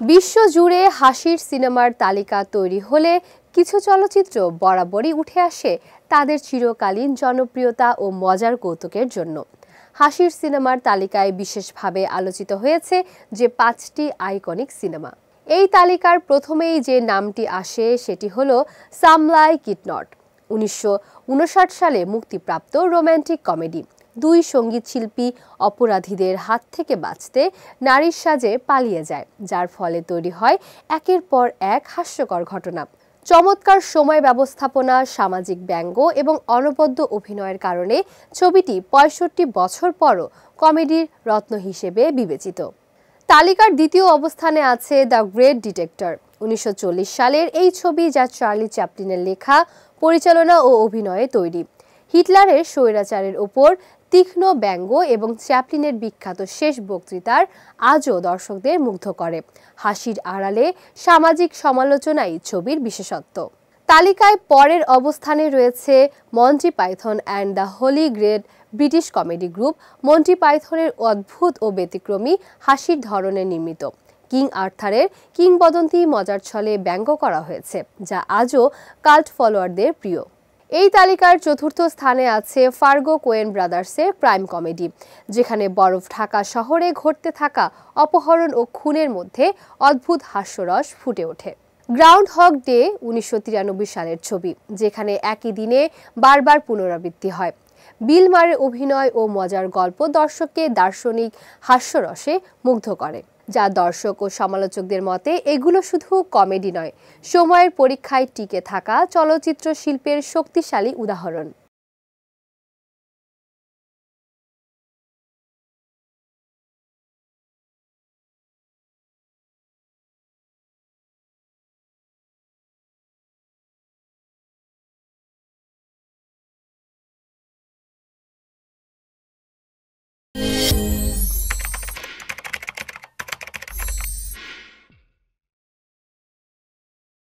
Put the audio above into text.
বিশ্বজুড়ে হাসির সিনেমার তালিকা তৈরি হলে কিছু চলচ্চিত্র বরাবরই উঠে আসে তাদের চিরকালীন জনপ্রিয়তা ও মজার কৌতুকের জন্য। হাসির সিনেমার তালিকায় বিশেষভাবে আলোচিত হয়েছে যে 5টি আইকনিক সিনেমা। এই তালিকার প্রথমেই যে নামটি আসে সেটি হলো সাম লাইক ইট নট, 1959 সালে মুক্তিপ্রাপ্ত রোমান্টিক কমেডি। দুই সঙ্গীত শিল্পী অপরাধীদের হাত থেকে বাঁচতে নারীর সাজে পালিয়ে যায়, যার ফলে তৈরি হয় একের পর এক হাস্যকর ঘটনা। চমৎকার সময় ব্যবস্থাপনা, সামাজিক ব্যঙ্গ এবং অনবদ্য অভিনয়ের কারণে ছবিটি 65 বছর পরও কমেডির রত্ন হিসেবে বিবেচিত। তালিকার দ্বিতীয় অবস্থানে আছে দ্য গ্রেট ডিটেক্টর, 1940 সালের এই ছবি, যা চার্লি চ্যাপলিনের লেখা, পরিচালনা ও অভিনয়ে তৈরি। হিটলারের স্বৈরাচারের ওপর তীক্ষ্ণ ব্যঙ্গ এবং চ্যাপলিনের বিখ্যাত শেষ বক্তৃতার আজও দর্শকদের মুগ্ধ করে। হাসির আড়ালে সামাজিক সমালোচনাই ছবির বিশেষত্ব। তালিকায় পরের অবস্থানে রয়েছে Monty Python and the holy great British comedy group. Monty পাইথনের অদ্ভুত ও ব্যতিক্রমী হাসির ধরনে নির্মিত কিং আর্থারের কিংবদন্তি মজার ছলে ব্যঙ্গ করা হয়েছে, যা আজও কাল্ট ফলোয়ারদের প্রিয়। এই তালিকার চতুর্থ স্থানে আছে ফার্গো কোয়েন ব্রাদার্সের ক্রাইম কমেডি, যেখানে বরফ ঢাকা শহরে ঘটতে থাকা অপহরণ ও খুনের মধ্যে অদ্ভুত হাস্যরস ফুটে ওঠে। গ্রাউন্ড হগ ডে, 1993 সালের ছবি, যেখানে একই দিনে বারবার পুনরাবৃত্তি হয়। বিল মারের অভিনয় ও মজার গল্প দর্শককে দার্শনিক হাস্যরসে মুগ্ধ করে, যা দর্শক ও সমালোচকদের মতে এগুলো শুধু কমেডি নয়, সময়ের পরীক্ষায় টিকে থাকা চলচ্চিত্র শিল্পের শক্তিশালী উদাহরণ।